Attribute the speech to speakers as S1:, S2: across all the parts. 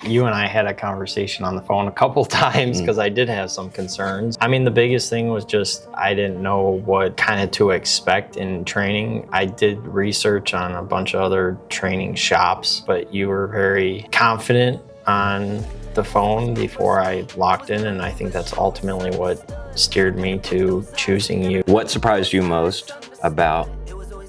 S1: you and I had a conversation on the phone a couple times because I did have some concerns. I mean, the biggest thing was just I didn't know what kind of to expect in training. I did research on a bunch of other training shops, but you were very confident on the phone before I locked in, and I think that's ultimately what steered me to choosing you.
S2: What surprised you most about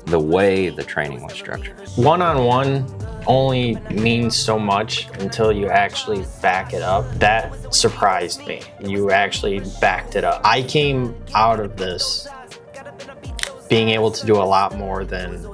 S2: the way the training was structured?
S1: One-on-one only means so much until you actually back it up. That surprised me. You actually backed it up. I came out of this being able to do a lot more than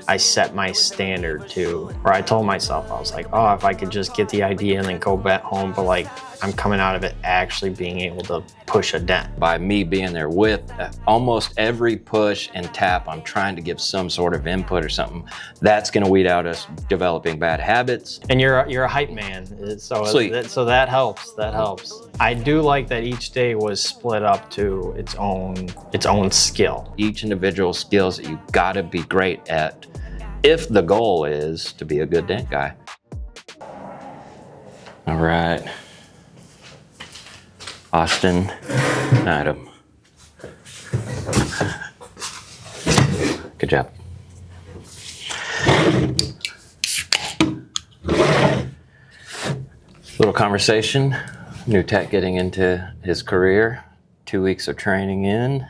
S1: I set my standard to, where I told myself, I was like, oh, if I could just get the idea and then go back home, but like I'm coming out of it actually being able to push a dent.
S2: By me being there with almost every push and tap, I'm trying to give some sort of input or something. That's gonna weed out us developing bad habits.
S1: And you're a hype man, so that helps. That helps. I do like that each day was split up to its own skill.
S2: Each individual skills that you gotta be great at if the goal is to be a good dent guy. All right. Austin Nydam. Good job. Little conversation. New tech getting into his career. 2 weeks of training in.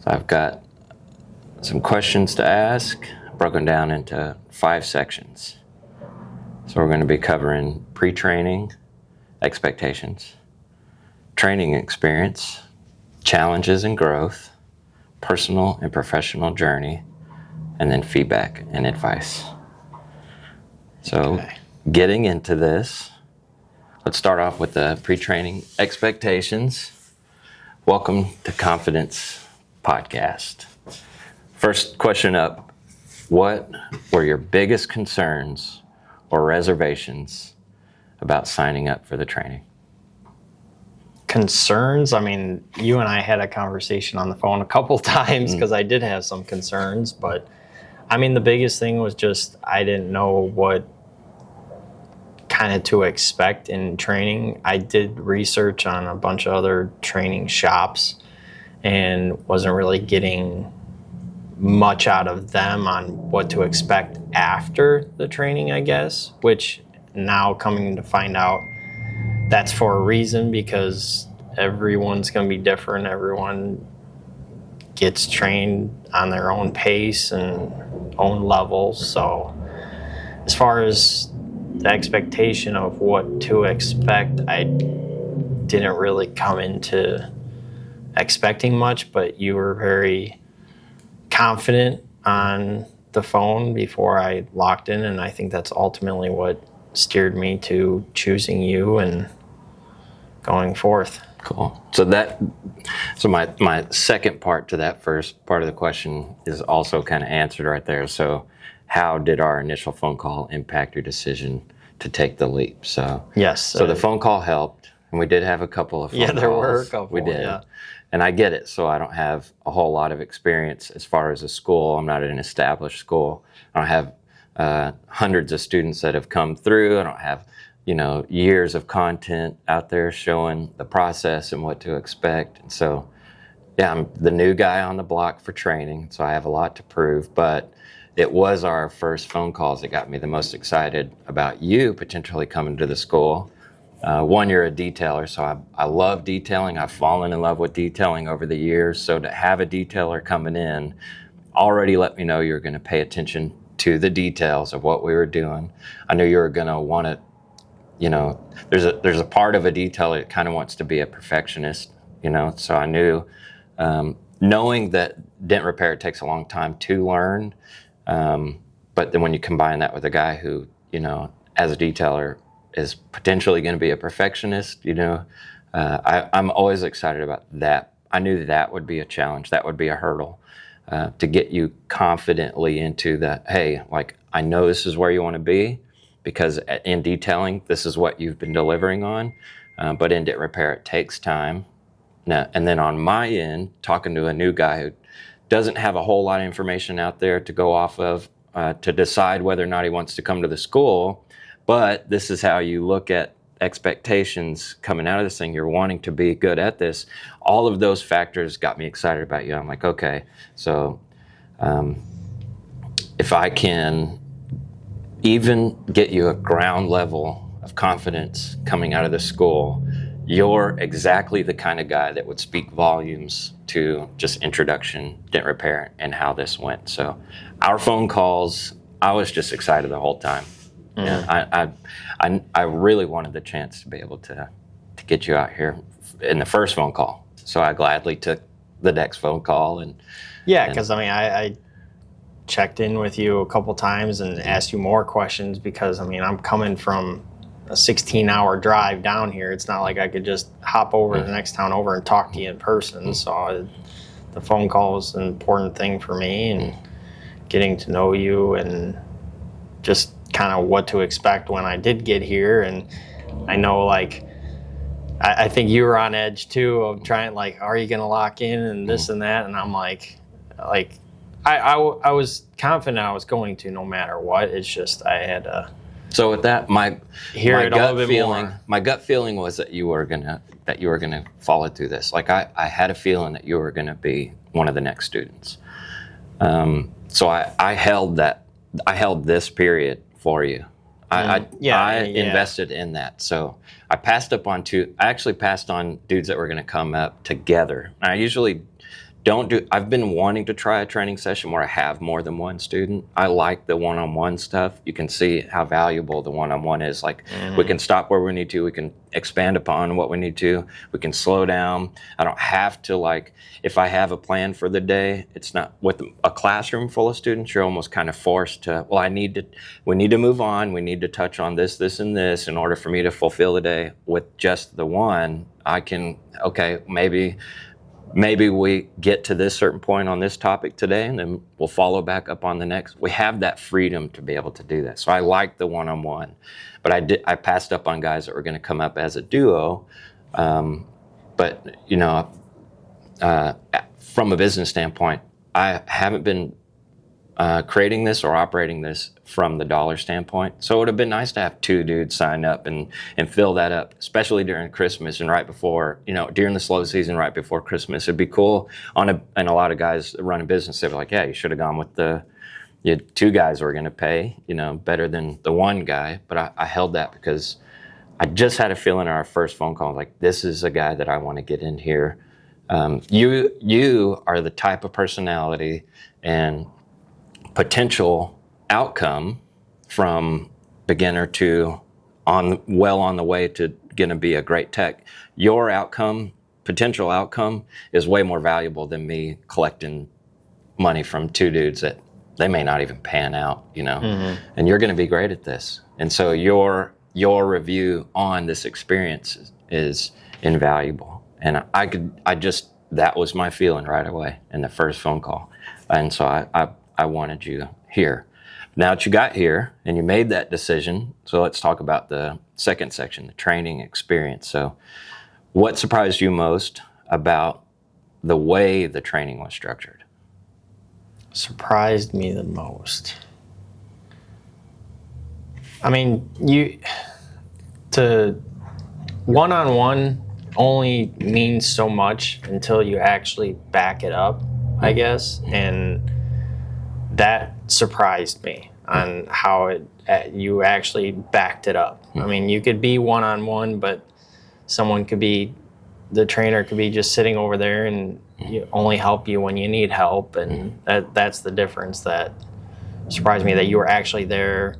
S2: So I've got some questions to ask, broken down into 5 sections. So we're going to be covering pre-training, expectations, training experience, challenges and growth, personal and professional journey, and then feedback and advice. So getting into this, let's start off with the pre-training expectations. Welcome to ConfiDENTS podcast. First question up, what were your biggest concerns or reservations about signing up for the training?
S1: Concerns? I mean, you and I had a conversation on the phone a couple times because I did have some concerns, but I mean, the biggest thing was just I didn't know what kind of to expect in training. I did research on a bunch of other training shops and wasn't really getting much out of them on what to expect after the training, I guess, which now coming to find out that's for a reason, because everyone's going to be different. Everyone gets trained on their own pace and own level. So as far as the expectation of what to expect, I didn't really come into expecting much, but you were very confident on the phone before I locked in, and I think that's ultimately what steered me to choosing you and going forth.
S2: Cool. So my second part to that first part of the question is also kind of answered right there. So how did our initial phone call impact your decision to take the leap? So
S1: yes.
S2: So the phone call helped, and we did have a couple of phone calls.
S1: Yeah, there were a couple.
S2: We did.
S1: Yeah.
S2: And I get it. So I don't have a whole lot of experience as far as a school. I'm not at an established school. I don't have hundreds of students that have come through. I don't have, years of content out there showing the process and what to expect. And so, yeah, I'm the new guy on the block for training, so I have a lot to prove. But it was our first phone calls that got me the most excited about you potentially coming to the school. One, you're a detailer, so I love detailing. I've fallen in love with detailing over the years. So to have a detailer coming in already let me know you're going to pay attention to the details of what we were doing. I knew you were going to want to, there's a part of a detailer that kind of wants to be a perfectionist, so I knew, knowing that dent repair takes a long time to learn, but then when you combine that with a guy who, as a detailer, is potentially going to be a perfectionist, I'm always excited about that. I knew that would be a challenge, that would be a hurdle, to get you confidently into the, hey, like, I know this is where you want to be, because in detailing, this is what you've been delivering on, but in dent repair, it takes time. Now, and then on my end, talking to a new guy who doesn't have a whole lot of information out there to go off of, to decide whether or not he wants to come to the school, but this is how you look at expectations coming out of this thing. You're wanting to be good at this. All of those factors got me excited about you. I'm like, okay, so if I can even get you a ground level of confidence coming out of the school, you're exactly the kind of guy that would speak volumes to just introduction dent repair and how this went. So our phone calls, I was just excited the whole time. And I really wanted the chance to be able to get you out here in the first phone call. So I gladly took the next phone call.
S1: Because I checked in with you a couple times and asked you more questions because I'm coming from a 16-hour drive down here. It's not like I could just hop over to the next town over and talk to you in person. So the phone call was an important thing for me, and getting to know you and just kind of what to expect when I did get here. And I know, like, I think you were on edge too of trying, like, are you going to lock in and this and that? And I'm like I was confident I was going to, no matter what. It's just I had to.
S2: So with that, my
S1: gut
S2: feeling was that you were gonna follow through this. Like I had a feeling that you were gonna be one of the next students. So I held this period for you. I invested in that. So I actually passed on dudes that were going to come up together. I usually I've been wanting to try a training session where I have more than one student. I like the one-on-one stuff. You can see how valuable the one-on-one is. Like, we can stop where we need to. We can expand upon what we need to. We can slow down. I don't have to, like, if I have a plan for the day, it's not with a classroom full of students, you're almost kind of forced to, we need to move on. We need to touch on this, this, and this in order for me to fulfill the day. With just the one, I can, okay, maybe we get to this certain point on this topic today, and then we'll follow back up on the next. We have that freedom to be able to do that. So I like the one-on-one, but I passed up on guys that were going to come up as a duo. But from a business standpoint, I haven't been creating this or operating this from the dollar standpoint. So it would have been nice to have two dudes sign up and fill that up, especially during Christmas and right before, during the slow season right before Christmas. It'd be cool and a lot of guys that run a business, they're like, yeah, you should have gone with you had two guys who are going to pay, better than the one guy. But I held that because I just had a feeling in our first phone call, like, this is a guy that I want to get in here. You are the type of personality and potential outcome from beginner to on the way to going to be a great tech. Your potential outcome is way more valuable than me collecting money from two dudes that they may not even pan out, and you're going to be great at this. And so your review on this experience is invaluable. And that was my feeling right away in the first phone call. And so I wanted you here. Now that you got here and you made that decision, so let's talk about the second section, the training experience. So what surprised you most about the way the training was structured?
S1: Surprised me the most. One-on-one only means so much until you actually back it up, I guess. And that surprised me on how you actually backed it up. You could be one-on-one, but the trainer could be just sitting over there and only help you when you need help. And that's the difference that surprised me, that you were actually there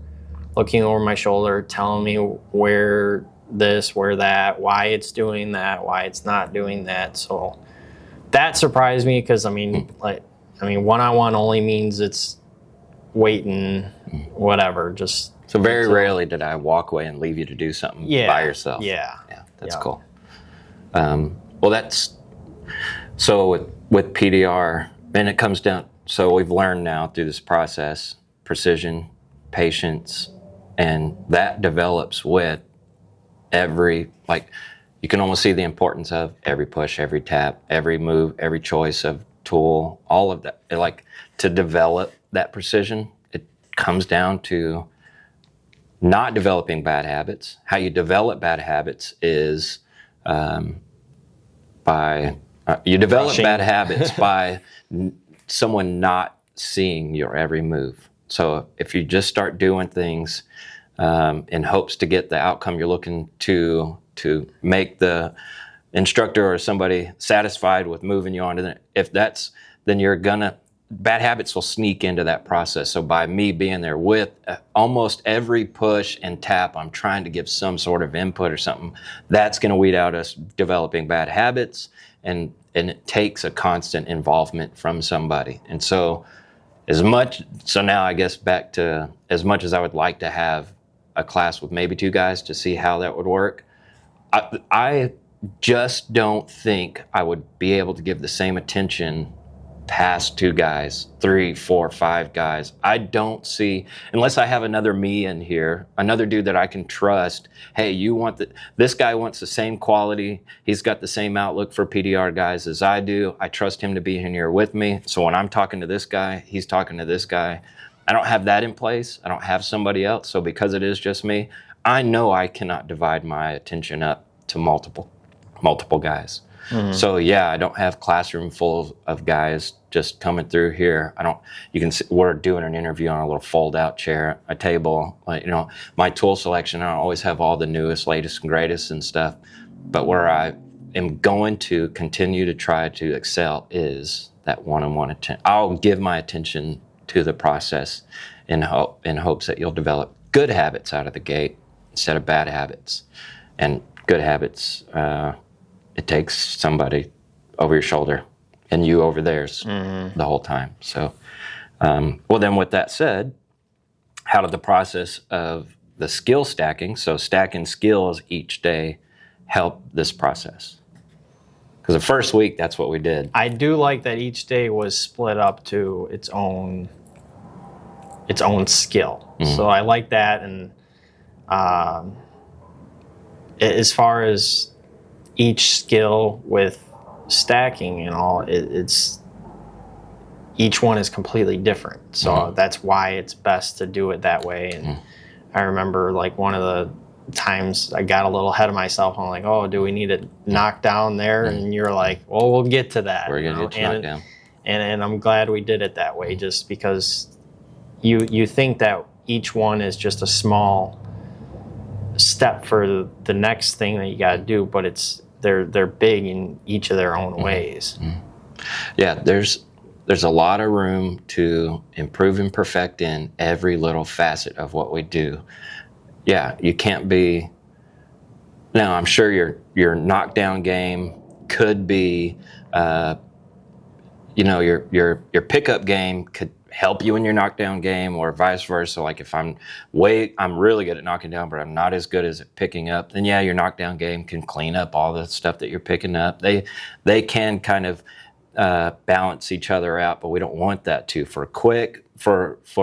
S1: looking over my shoulder, telling me where this, where that, why it's doing that, why it's not doing that. So that surprised me because, one-on-one only means it's waiting, whatever.
S2: So very rarely did I walk away and leave you to do something by yourself.
S1: Yeah,
S2: that's cool. So with PDR, and it comes down. So we've learned now through this process, precision, patience, and that develops with you can almost see the importance of every push, every tap, every move, every choice of tool, all of that. To develop that precision, it comes down to not developing bad habits. How you develop bad habits is you develop
S1: Rushing.
S2: bad habits by someone not seeing your every move. So if you just start doing things in hopes to get the outcome you're looking to make the instructor or somebody satisfied with moving you on to then bad habits will sneak into that process. So by me being there with almost every push and tap, I'm trying to give some sort of input or something, that's going to weed out us developing bad habits. And it takes a constant involvement from somebody. And so now I guess back to, as much as I would like to have a class with maybe 2 guys to see how that would work, I just don't think I would be able to give the same attention past 2 guys, 3, 4, 5 guys. I don't see, unless I have another me in here, another dude that I can trust. Hey, this guy wants the same quality. He's got the same outlook for PDR guys as I do. I trust him to be in here with me. So when I'm talking to this guy, he's talking to this guy. I don't have that in place. I don't have somebody else. So because it is just me, I know I cannot divide my attention up to multiple guys. Mm-hmm. So yeah, I don't have classroom full of guys just coming through here. You can see we're doing an interview on a little fold out chair, a table, my tool selection. I don't always have all the newest, latest and greatest and stuff, but where I am going to continue to try to excel is that one-on-one attention. I'll give my attention to the process in hopes that you'll develop good habits out of the gate instead of bad habits. And good habits, it takes somebody over your shoulder and you over theirs the whole time. So, well, then with that said, how did the process of the skill stacking, so stacking skills each day, help this process? Because the first week, that's what we did.
S1: I do like that each day was split up to its own skill. Mm-hmm. So I like that. And as far as each skill with stacking and all, it's each one is completely different. So that's why it's best to do it that way. And I remember like one of the times I got a little ahead of myself. I'm like, oh, do we need to knock down there? And you're like, well, we'll get to that.
S2: We're gonna get to knock down.
S1: And I'm glad we did it that way, just because you think that each one is just a small step for the next thing that you got to do, but they're big in each of their own ways.
S2: Yeah, there's a lot of room to improve and perfect in every little facet of what we do. Yeah, you can't be. Now, I'm sure your knockdown game could be, your pickup game could help you in your knockdown game, or vice versa. Like if I'm really good at knocking down, but I'm not as good as at picking up, then yeah, your knockdown game can clean up all the stuff that you're picking up. They can kind of balance each other out, but we don't want that to. For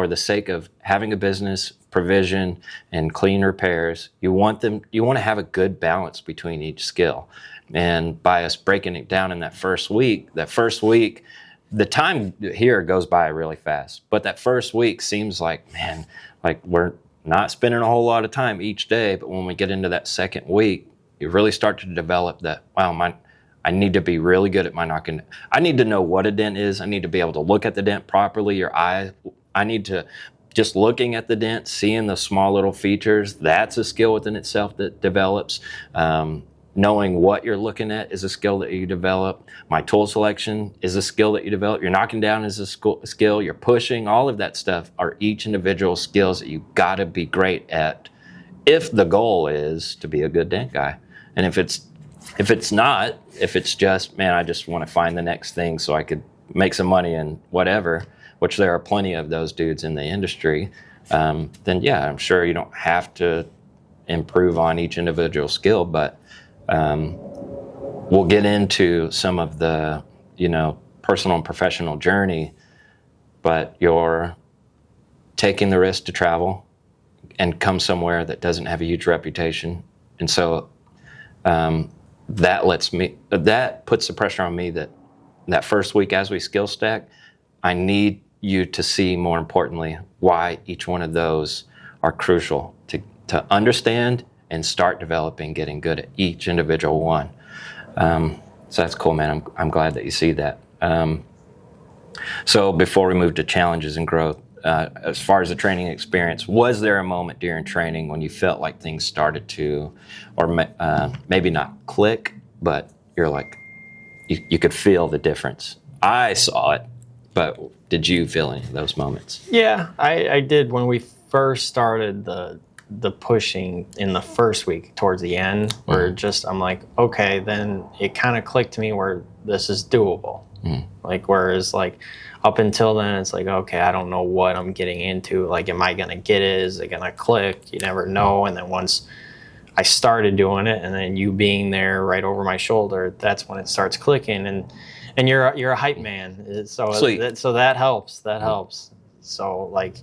S2: the sake of having a business, provision, and clean repairs, you want to have a good balance between each skill. And by us breaking it down in that first week, the time here goes by really fast, but that first week seems like, man, like we're not spending a whole lot of time each day. But when we get into that second week, you really start to develop that, wow, I need to be really good at my knocking. I need to know what a dent is. I need to be able to look at the dent properly. I need to, just looking at the dent, seeing the small little features, that's a skill within itself that develops. Knowing what you're looking at is a skill that you develop. My tool selection is a skill that you develop. Your knocking down is a skill. Your pushing, all of that stuff are each individual skills that you got to be great at if the goal is to be a good dent guy. And if it's just, man, I just want to find the next thing so I could make some money and whatever, which there are plenty of those dudes in the industry, then yeah, I'm sure you don't have to improve on each individual skill, but we'll get into some of the, personal and professional journey, but you're taking the risk to travel and come somewhere that doesn't have a huge reputation. And so that puts the pressure on me that first week as we skill stack, I need you to see, more importantly, why each one of those are crucial to understand and start developing, getting good at each individual one. So that's cool, man. I'm glad that you see that. So before we move to challenges and growth, as far as the training experience, was there a moment during training when you felt like things started to, or maybe not click, but you're like, you could feel the difference? I saw it, but did you feel any of those moments?
S1: Yeah, I did when we first started the pushing in the first week towards the end, where I'm like, okay, then it kind of clicked to me where this is doable. Like, whereas like up until then, it's like, okay, I don't know what I'm getting into. Like, am I going to get it? Is it going to click? You never know. And then once I started doing it, and then you being there right over my shoulder, that's when it starts clicking. And you're a hype man. So that helps. That helps. So like,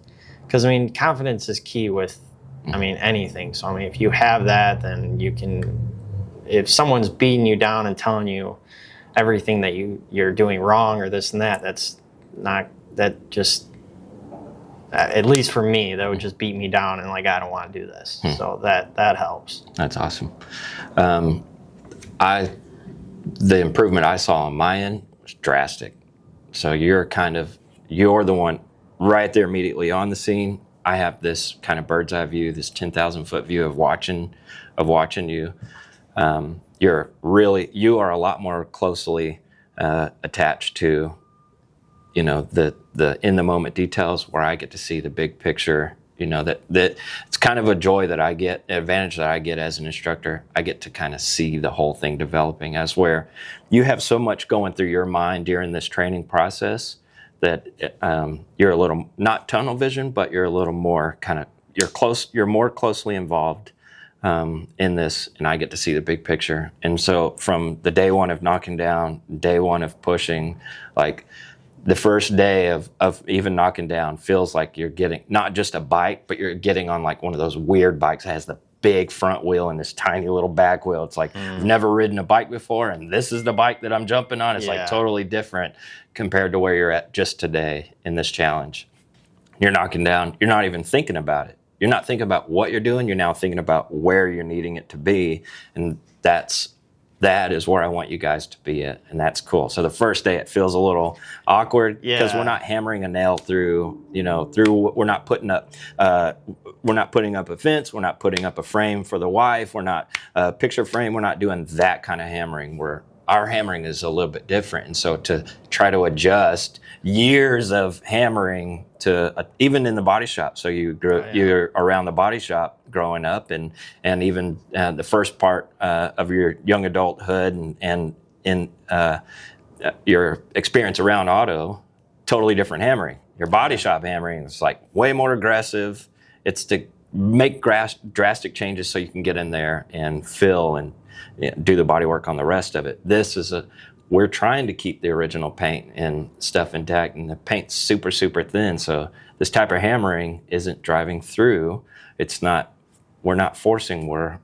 S1: because I mean, confidence is key with, I mean, anything. So I mean, if you have that, then you can, if someone's beating you down and telling you everything that you're doing wrong or this and that, at least for me, that would just beat me down and like, I don't want to do this. So that helps.
S2: That's awesome. The improvement I saw on my end was drastic. So you're the one right there immediately on the scene. I have this kind of bird's eye view, this 10,000 foot view of watching you. You are a lot more closely attached to, the in the moment details, where I get to see the big picture. That it's kind of a joy that I get, an advantage that I get as an instructor. I get to kind of see the whole thing developing, as where you have so much going through your mind during this training process that you're a little, not tunnel vision, but you're a little more you're more closely involved in this, and I get to see the big picture. And so from the day one of knocking down, day one of pushing, like the first day of even knocking down feels like you're getting not just a bike, but you're getting on like one of those weird bikes that has the big front wheel and this tiny little back wheel. It's like, I've never ridden a bike before, and this is the bike that I'm jumping on. It's like totally different compared to where you're at just today in this challenge. You're knocking down, you're not even thinking about it. You're not thinking about what you're doing. You're now thinking about where you're needing it to be. And that is where I want you guys to be at. And that's cool. So the first day it feels a little awkward because we're not hammering a nail through, we're not putting up a fence. We're not putting up a frame for the wife. We're not a picture frame. We're not doing that kind of hammering. Our hammering is a little bit different. And so to try to adjust years of hammering to even in the body shop. So you're around the body shop growing up, and even the first part of your young adulthood and in your experience around auto, totally different hammering. Your body shop hammering is like way more aggressive. It's to make drastic changes so you can get in there and fill and do the body work on the rest of it. We're trying to keep the original paint and stuff intact, and the paint's super, super thin. So this type of hammering isn't driving through. We're not forcing, we're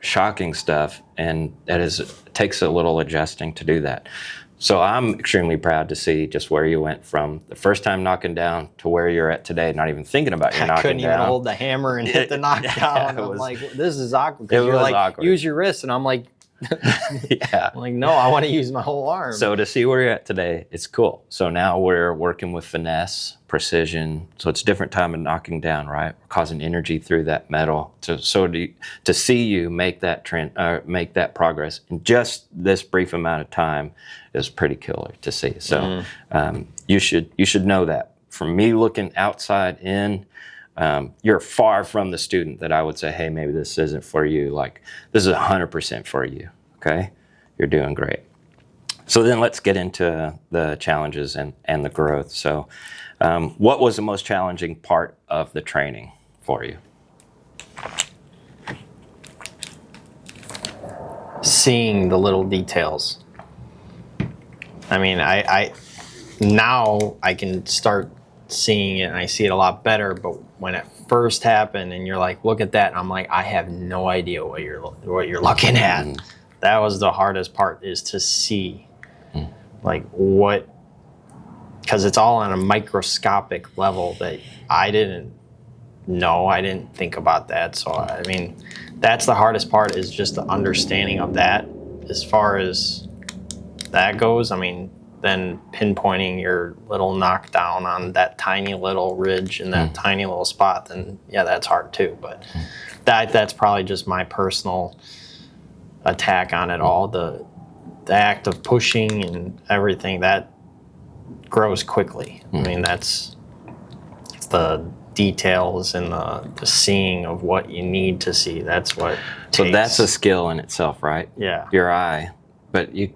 S2: shocking stuff, and it takes a little adjusting to do that. So I'm extremely proud to see just where you went from the first time knocking down to where you're at today, not even thinking about your knocking down. I couldn't even
S1: hold the hammer and hit the knockdown. I'm like, this is awkward. Because you're like, awkward. Use your wrist, and I'm like, I'm like, no, I want to use my whole arm.
S2: So to see where you're at today, it's cool. So now we're working with finesse, precision. So it's a different time of knocking down, right? We're causing energy through that metal. To see you make that progress in just this brief amount of time is pretty killer to see. So you should know that. From me looking outside in, you're far from the student that I would say, hey, maybe this isn't for you. Like, this is 100% for you, okay? You're doing great. So then let's get into the challenges and the growth. So what was the most challenging part of the training for you?
S1: Seeing the little details. I mean, now I can start seeing it, and I see it a lot better, but when it first happened and you're like, look at that, and I'm like, I have no idea what you're looking at. That was the hardest part, is to see like what, because it's all on a microscopic level that I didn't no, I didn't think about that. So, I mean, that's the hardest part, is just the understanding of that. As far as that goes, I mean, then pinpointing your little knockdown on that tiny little ridge in that tiny little spot, then yeah, that's hard too. But that's probably just my personal attack on it all. The act of pushing and everything, that grows quickly. I mean, it's the details and the seeing of what you need to see. That's what
S2: So
S1: takes.
S2: that's a skill in itself, right?
S1: Yeah.
S2: Your eye. But you,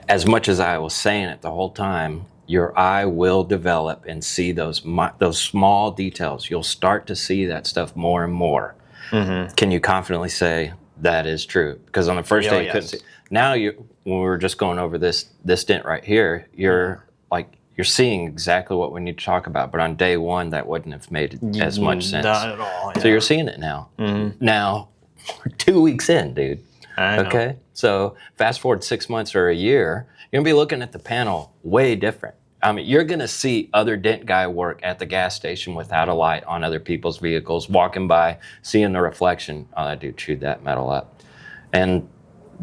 S2: as much as I was saying it the whole time, your eye will develop and see those small details. You'll start to see that stuff more and more. Can you confidently say that is true? Because on the first day you couldn't see. Now when we were just going over this dent right here, you're seeing exactly what we need to talk about. But on day one, that wouldn't have made as much sense.
S1: Not at all. Yeah.
S2: So you're seeing it now. Now, we're 2 weeks in, dude.
S1: I know.
S2: Okay? So fast forward 6 months or a year, you're going to be looking at the panel way different. I mean, you're going to see other dent guy work at the gas station without a light on other people's vehicles, walking by, seeing the reflection. Oh, that dude chewed that metal up. And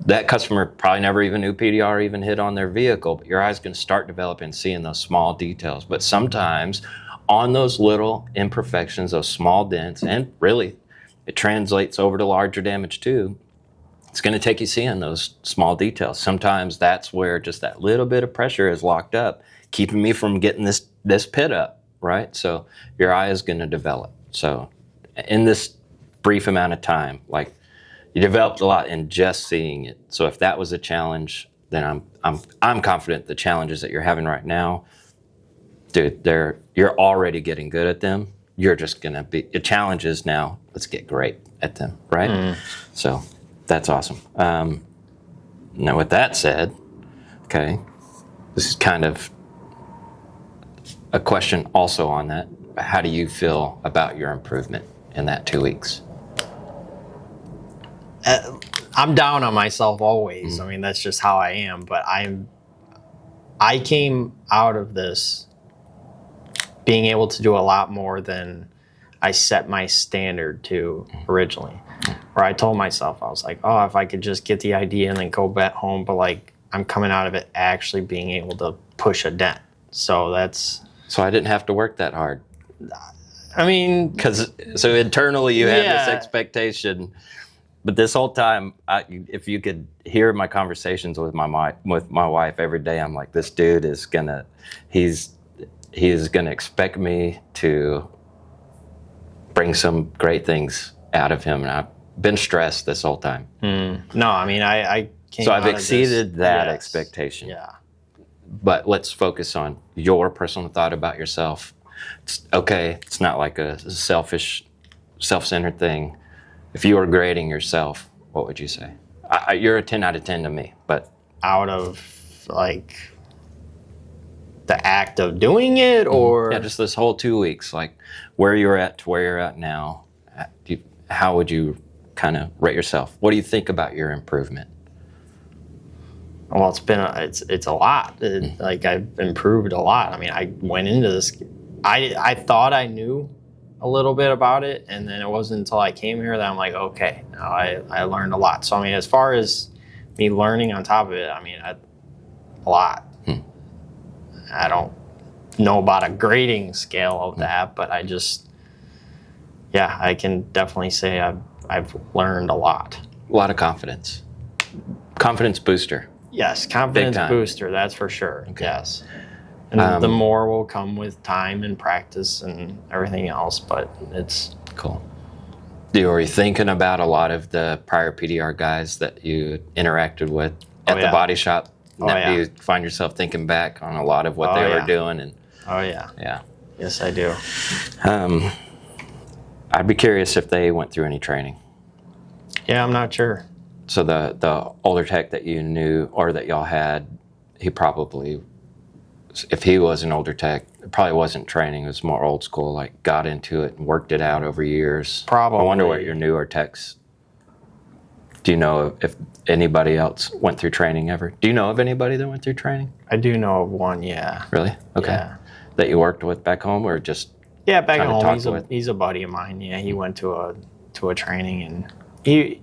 S2: that customer probably never even knew PDR even hit on their vehicle, but your eye's going to start developing, seeing those small details. But sometimes on those little imperfections, those small dents, and really it translates over to larger damage too, it's going to take you seeing those small details. Sometimes that's where just that little bit of pressure is locked up, keeping me from getting this pit up, right? So your eye is going to develop. So in this brief amount of time, like, you developed a lot in just seeing it. So if that was a challenge, then I'm confident the challenges that you're having right now, dude, you're already getting good at them. You're just gonna be, the challenge is now, let's get great at them, right? So that's awesome. Now with that said, okay, this is kind of a question also on that. How do you feel about your improvement in that 2 weeks?
S1: I'm down on myself always. I mean, that's just how I am. But I came out of this being able to do a lot more than I set my standard to originally. Where I told myself, I was like, oh, if I could just get the idea and then go back home. But like, I'm coming out of it actually being able to push a dent. So
S2: So I didn't have to work that hard.
S1: I mean,
S2: So internally you had this expectation. But this whole time, if you could hear my conversations with my wife every day, I'm like, this dude is he is gonna expect me to bring some great things out of him, and I've been stressed this whole time.
S1: No, I mean, I came.
S2: So I've
S1: out of
S2: exceeded
S1: this,
S2: that
S1: yes.
S2: expectation.
S1: Yeah.
S2: But let's focus on your personal thought about yourself. It's not like a selfish, self-centered thing. If you were grading yourself, what would you say? You're a 10 out of 10 to me, but...
S1: Out of, like, the act of doing it, or...
S2: Yeah, just this whole 2 weeks, like, where you're at to where you're at now, how would you kind of rate yourself? What do you think about your improvement?
S1: Well, it's a lot. Like, I've improved a lot. I mean, I went into this... I thought I knew a little bit about it, and then it wasn't until I came here that I'm like, okay, now I learned a lot. So I mean, as far as me learning on top of it, I mean, a lot. I don't know about a grading scale of that, but I can definitely say I've learned a lot.
S2: A lot of confidence booster.
S1: Yes, confidence booster, that's for sure. Okay. Yes. And the more will come with time and practice and everything else, but it's...
S2: Cool. Were you thinking about a lot of the prior PDR guys that you interacted with at the body shop? Do you find yourself thinking back on a lot of what they were doing? And
S1: Oh, yeah.
S2: Yeah.
S1: Yes, I do.
S2: I'd be curious if they went through any training.
S1: Yeah, I'm not sure.
S2: So the older tech that you knew or that y'all had, he probably... If he was an older tech, it probably wasn't training. It was more old school, like got into it and worked it out over years.
S1: Probably.
S2: I wonder what your newer techs, do you know if anybody else went through training ever? Do you know of anybody that went through training?
S1: I do know of one, yeah.
S2: Really? Okay.
S1: Yeah.
S2: That you worked with back home, or just
S1: Yeah, back at
S2: kinda
S1: home,
S2: talked with?
S1: he's a buddy of mine. Yeah, he went to a training, and he.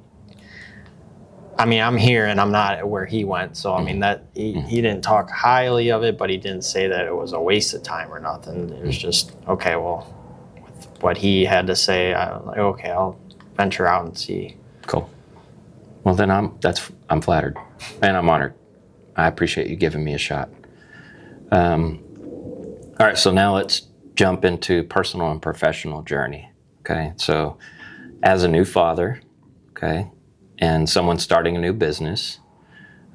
S1: I mean, I'm here and I'm not where he went, so I mean that he didn't talk highly of it, but he didn't say that it was a waste of time or nothing. It was just okay. Well, with what he had to say, I was like, okay, I'll venture out and see.
S2: Cool. Well, then I'm flattered, and I'm honored. I appreciate you giving me a shot. All right, so now let's jump into personal and professional journey. Okay, so as a new father, okay, and someone starting a new business.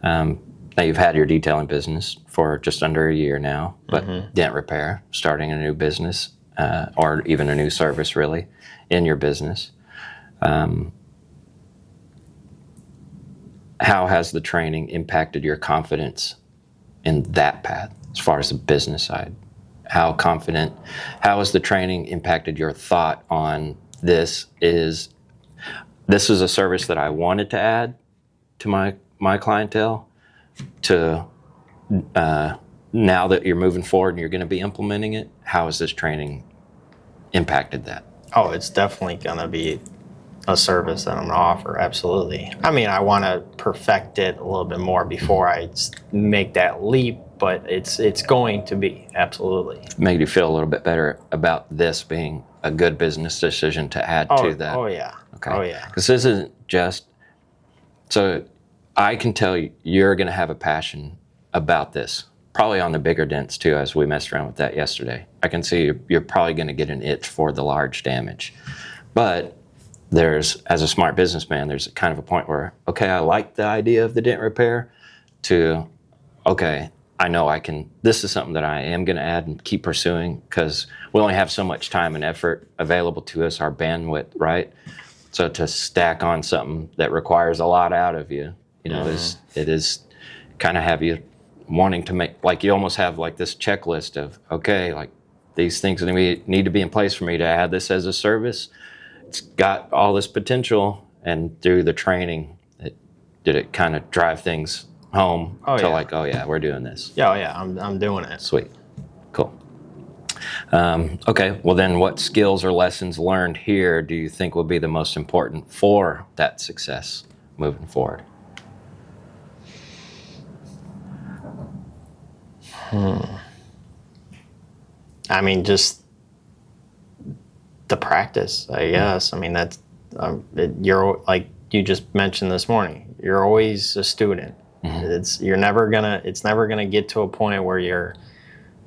S2: Now you've had your detailing business for just under a year now, but dent repair, starting a new business, or even a new service really in your business. How has the training impacted your confidence in that path as far as the business side? How has the training impacted your thought on this is a service that I wanted to add to my clientele, to now that you're moving forward and you're going to be implementing it, how has this training impacted that?
S1: Oh, it's definitely gonna be a service that I'm gonna offer. Absolutely. I mean, I want to perfect it a little bit more before I make that leap, but it's going to be absolutely.
S2: Made you feel a little bit better about this being a good business decision to add to that.
S1: Oh yeah.
S2: Okay.
S1: Oh yeah.
S2: Because this isn't just, so I can tell you're going to have a passion about this, probably on the bigger dents too, as we messed around with that yesterday. I can see you're probably going to get an itch for the large damage. But as a smart businessman, there's kind of a point where, okay, I like the idea of the dent repair, to, okay, I know this is something that I am going to add and keep pursuing, because we only have so much time and effort available to us, our bandwidth, right? So to stack on something that requires a lot out of you, it is kind of have you wanting to make, like you almost have like this checklist of, okay, like these things need to be in place for me to add this as a service. It's got all this potential, and through the training, did it kind of drive things home like, oh yeah, we're doing this.
S1: Yeah, oh yeah, I'm doing it.
S2: Sweet, cool. Okay, well then, what skills or lessons learned here do you think will be the most important for that success moving forward?
S1: I mean, just the practice, I guess. I mean, that's you're like you just mentioned this morning. You're always a student. It's never gonna get to a point where you're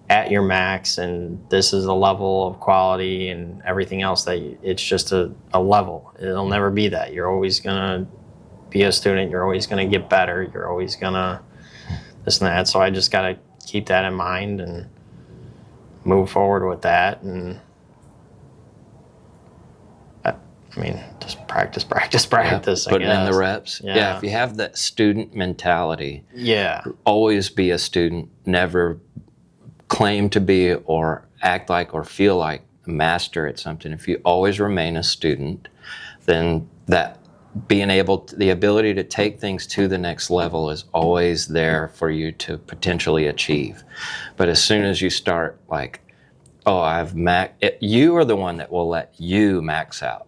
S1: at your max and this is a level of quality and everything else it's just a level. It'll never be that. You're always gonna be a student. You're always gonna get better. You're always gonna this and that. So I just gotta keep that in mind and move forward with that. And I mean, just practice.
S2: Yeah, putting in the reps.
S1: Yeah.
S2: If you have that student mentality,
S1: Yeah.
S2: always be a student. Never claim to be or act like or feel like a master at something. If you always remain a student, then that the ability to take things to the next level is always there for you to potentially achieve. But as soon as you start like, oh, you are the one that will let you max out.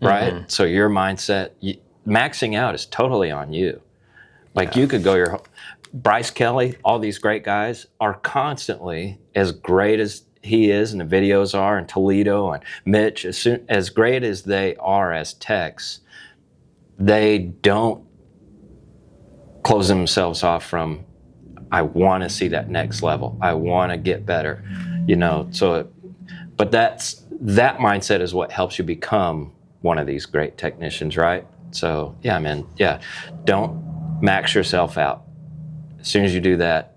S2: Right? So your mindset, maxing out is totally on you. Like you could go Bryce Kelly, all these great guys are constantly, as great as he is and the videos are, and Toledo and Mitch, as great as they are as techs, they don't close themselves off from, I want to see that next level. I want to get better, but that mindset is what helps you become one of these great technicians, right? So don't max yourself out. As soon as you do that,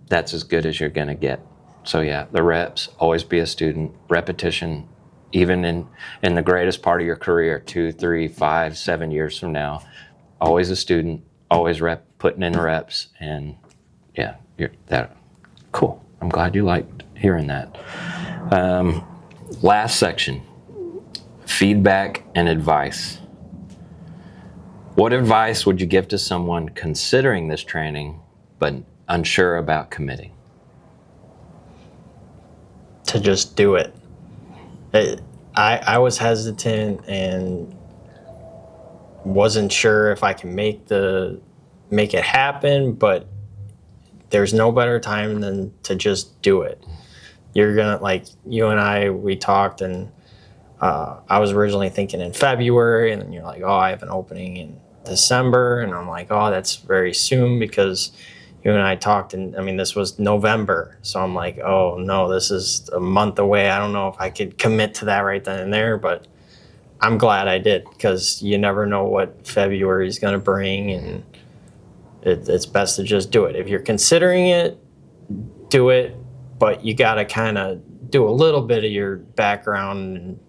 S2: that's as good as you're gonna get. So the reps, always be a student. Repetition, even in the greatest part of your career, 2, 3, 5, 7 years from now, always a student, always putting in reps, and you're that cool. I'm glad you liked hearing that. Last section. Feedback and advice. What advice would you give to someone considering this training but unsure about committing?
S1: To just do it. I was hesitant and wasn't sure if I can make it happen, but there's no better time than to just do it. You're gonna, like, you and I, we talked, and I was originally thinking in February, and then you're like, oh, I have an opening in December, and I'm like, oh, that's very soon, because you and I talked, and I mean, this was November, so I'm like, oh no, this is a month away. I don't know if I could commit to that right then and there, but I'm glad I did, because you never know what February is going to bring, and it's best to just do it. If you're considering it, do it, but you got to kind of do a little bit of your background, and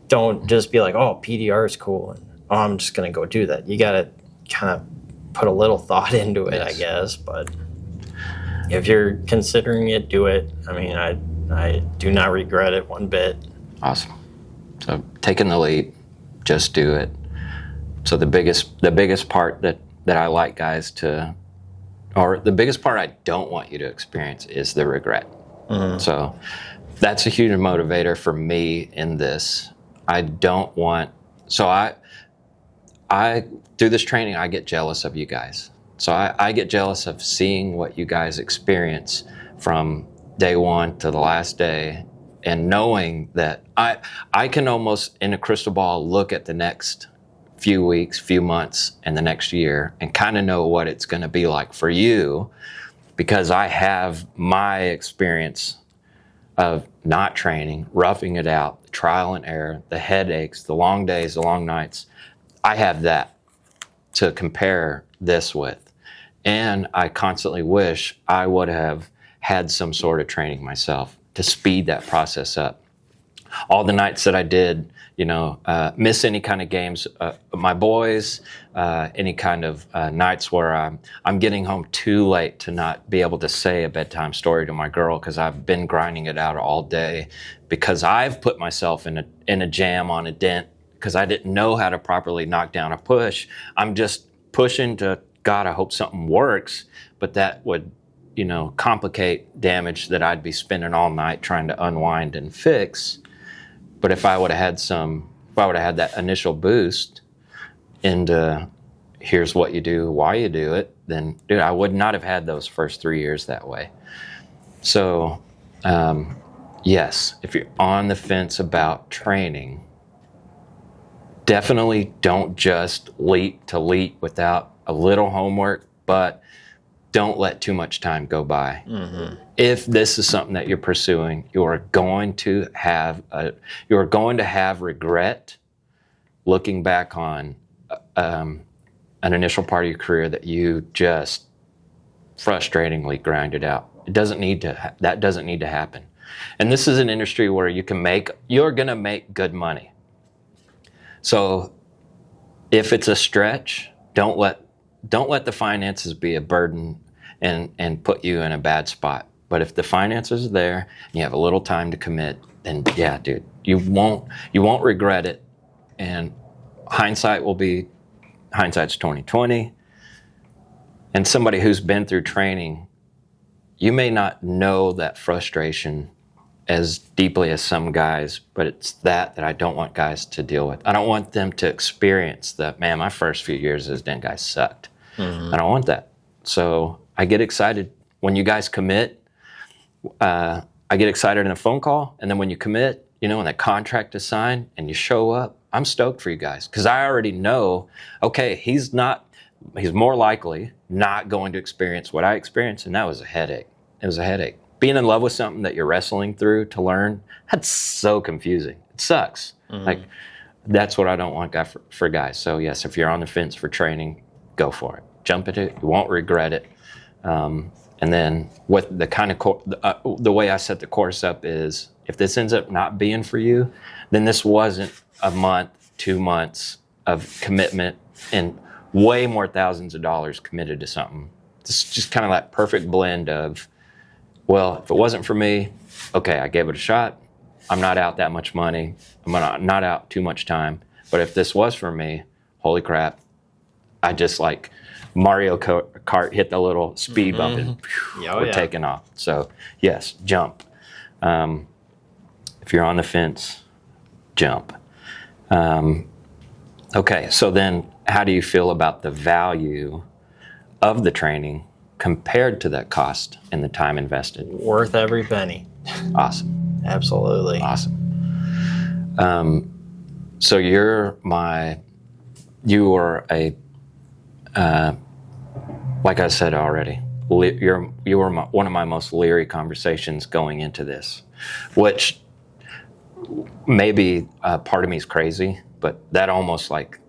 S1: don't just be like, oh, PDR is cool, and oh, I'm just going to go do that. You got to kind of put a little thought into it, I guess. But if you're considering it, do it. I mean, I do not regret it one bit.
S2: Awesome. So taking the leap, just do it. So the biggest part that I like guys to, or the biggest part I don't want you to experience, is the regret. Mm-hmm. So that's a huge motivator for me in this. I don't want, so I through this training, I get jealous of you guys. So I get jealous of seeing what you guys experience from day one to the last day, and knowing that I can almost, in a crystal ball, look at the next few weeks, few months, and the next year, and kind of know what it's going to be like for you, because I have my experience of not training, roughing it out, the trial and error, the headaches, the long days, the long nights. I have that to compare this with. And I constantly wish I would have had some sort of training myself to speed that process up. All the nights that I did, miss any kind of games, my boys, any kind of nights where I'm getting home too late to not be able to say a bedtime story to my girl because I've been grinding it out all day, because I've put myself in a jam on a dent because I didn't know how to properly knock down a push. I'm just pushing to, God, I hope something works, but that would, complicate damage that I'd be spending all night trying to unwind and fix. But if I would have had that initial boost into here's what you do, why you do it, then, dude, I would not have had those first 3 years that way. So, yes, if you're on the fence about training, definitely don't just leap to leap without a little homework, but don't let too much time go by. Mm-hmm. If this is something that you're pursuing, you are going to have regret looking back on an initial part of your career that you just frustratingly grinded out. That doesn't need to happen. And this is an industry where you're going to make good money. So if it's a stretch, don't let the finances be a burden and put you in a bad spot. But if the finances are there and you have a little time to commit, then yeah, dude, you won't regret it. And hindsight's 20/20. And somebody who's been through training, you may not know that frustration as deeply as some guys, but it's that I don't want guys to deal with. I don't want them to experience that, man, my first few years as dent guy sucked. Mm-hmm. I don't want that. So I get excited when you guys commit. I get excited in a phone call, and then when you commit, when that contract is signed and you show up, I'm stoked for you guys, because I already know, okay, he's more likely not going to experience what I experienced, and that was a headache. It was a headache. Being in love with something that you're wrestling through to learn, that's so confusing. It sucks. Mm-hmm. Like, that's what I don't want for guys. So yes, if you're on the fence for training, go for it. Jump into it. You won't regret it. And then with the kind of the way I set the course up is, if this ends up not being for you, then this wasn't a month, 2 months of commitment and way more thousands of dollars committed to something. It's just kind of that perfect blend of, well, if it wasn't for me, okay, I gave it a shot. I'm not out that much money. I'm not out too much time. But if this was for me, holy crap, I just like Mario Kart hit the little speed bump and we're taking off. So yes, jump. If you're on the fence, jump. Okay, so then how do you feel about the value of the training compared to that cost and the time invested?
S1: Worth every penny.
S2: Awesome.
S1: Absolutely.
S2: Awesome. So you were a, like I said already, you were one of my most leery conversations going into this, which maybe part of me is crazy, but that almost like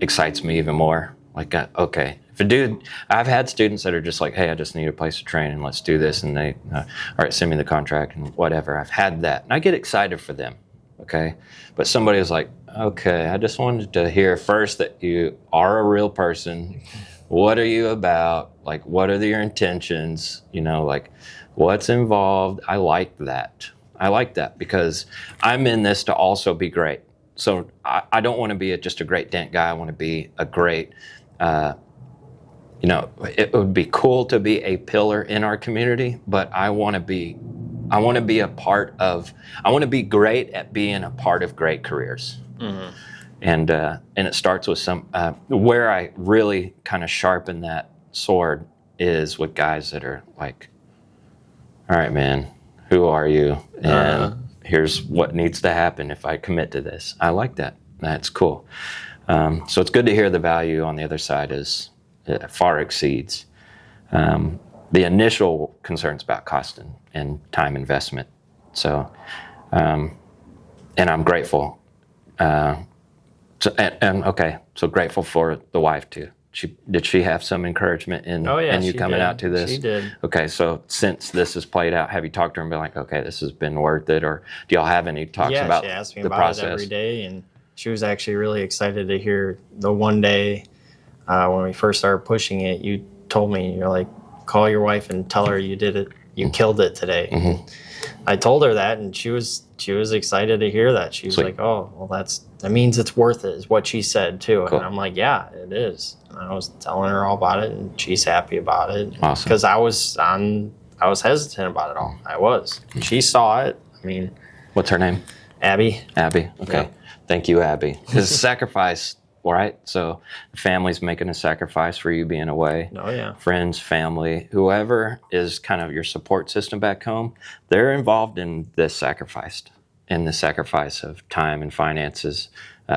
S2: excites me even more. Like, okay, if a dude, I've had students that are just like, hey, I just need a place to train and let's do this. And they, all right, send me the contract and whatever. I've had that. And I get excited for them, okay? But somebody was like, okay, I just wanted to hear first that you are a real person. What are you about? Like, what are your intentions? You know, like, what's involved? I like that. I like that because I'm in this to also be great. So I don't want to be just a great dent guy. I want to be a great, it would be cool to be a pillar in our community, but I want to be great at being a part of great careers. Mm-hmm. And it starts with where I really kind of sharpen that sword is with guys that are like, all right, man, who are you? And here's what needs to happen if I commit to this. I like that. That's cool. So it's good to hear the value on the other side far exceeds the initial concerns about cost and time investment. So, and I'm grateful. So grateful for the wife too. Did she have some encouragement in you coming out to this?
S1: She did.
S2: Okay, so since this has played out, have you talked to her and been like, okay, this has been worth it? Or do y'all have any talks about the process?
S1: Yeah, she asked me about it every day, and she was actually really excited to hear the one day when we first started pushing it, you told me, you're like, call your wife and tell her you did it. You killed it today. Mm-hmm. I told her that, and she was excited to hear that. She was like, "Oh, well, that means it's worth it," is what she said too. Cool. And I'm like, "Yeah, it is." And I was telling her all about it, and she's happy about it.
S2: Awesome.
S1: Because I was hesitant about it all. I was. And she saw it. I mean,
S2: what's her name?
S1: Abby.
S2: Abby. Okay. Yeah. Thank you, Abby. Because sacrifice. Right? So the family's making a sacrifice for you being away.
S1: Oh, yeah.
S2: Friends, family, whoever is kind of your support system back home, they're involved in this sacrifice, of time and finances,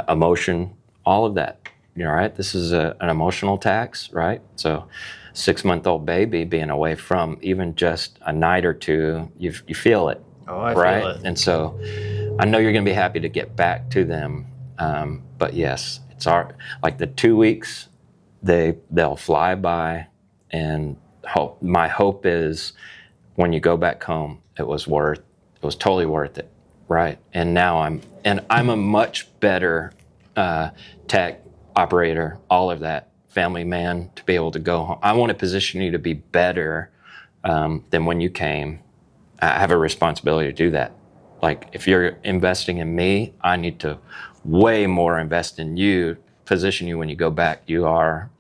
S2: emotion, all of that. You know, right? This is an emotional tax, right? So 6-month-old baby being away from even just a night or two, you feel it.
S1: Oh, I
S2: right?
S1: feel it.
S2: And so I know you're going to be happy to get back to them. But yes, it's like the 2 weeks, they'll fly by, and my hope is when you go back home, it was totally worth it, right? And now I'm a much better tech operator, all of that, family man, to be able to go home. I want to position you to be better than when you came. I have a responsibility to do that. Like, if you're investing in me, I need to way more invest in you, position you when you go back. You are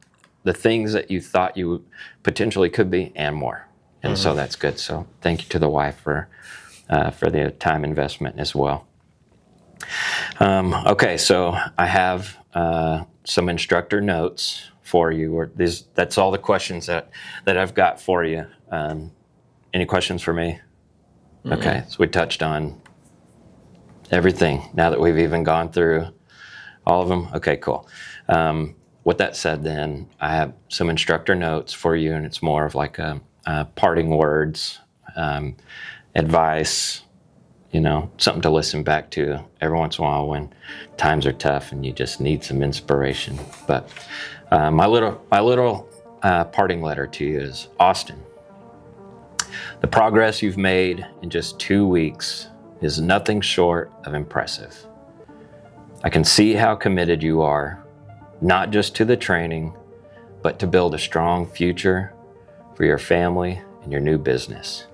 S2: the things that you thought you potentially could be and more. And so that's good. So thank you to the wife for the time investment as well. Okay, so I have some instructor notes for you. That's all the questions that I've got for you. Any questions for me? Okay, so we touched on everything now that we've even gone through all of them. Okay, cool. With that said, then I have some instructor notes for you, and it's more of like a parting words, advice, something to listen back to every once in a while when times are tough and you just need some inspiration. But my little parting letter to you is, Austin, the progress you've made in just 2 weeks is nothing short of impressive. I can see how committed you are, not just to the training, but to build a strong future for your family and your new business.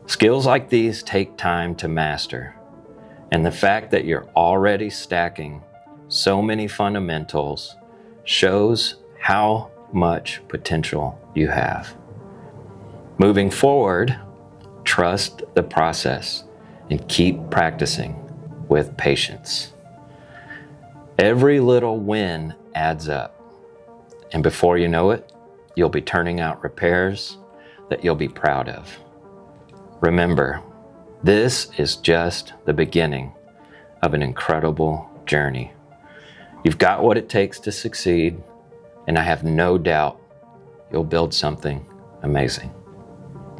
S2: Skills like these take time to master, and the fact that you're already stacking so many fundamentals shows how much potential you have. Moving forward, trust the process and keep practicing. with patience. Every little win adds up. And before you know it, you'll be turning out repairs that you'll be proud of. Remember, this is just the beginning of an incredible journey. You've got what it takes to succeed, and I have no doubt you'll build something amazing.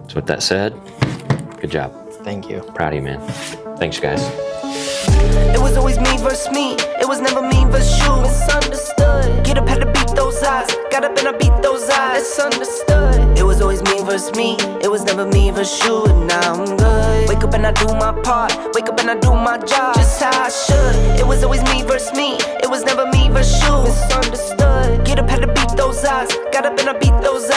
S2: So with that said, good job.
S1: Thank you.
S2: Proud of you, man. Thanks, guys.
S3: It was always me versus me. It was never me versus you. Misunderstood. Get up, had to beat those odds. Got up and I beat those odds. It's understood. It was always me versus me. It was never me versus you. And now I'm good. Wake up and I do my part. Wake up and I do my job just how I should. It was always me versus me. It was never me versus you. Misunderstood. Get up, had to beat those odds. Got up and I beat those odds.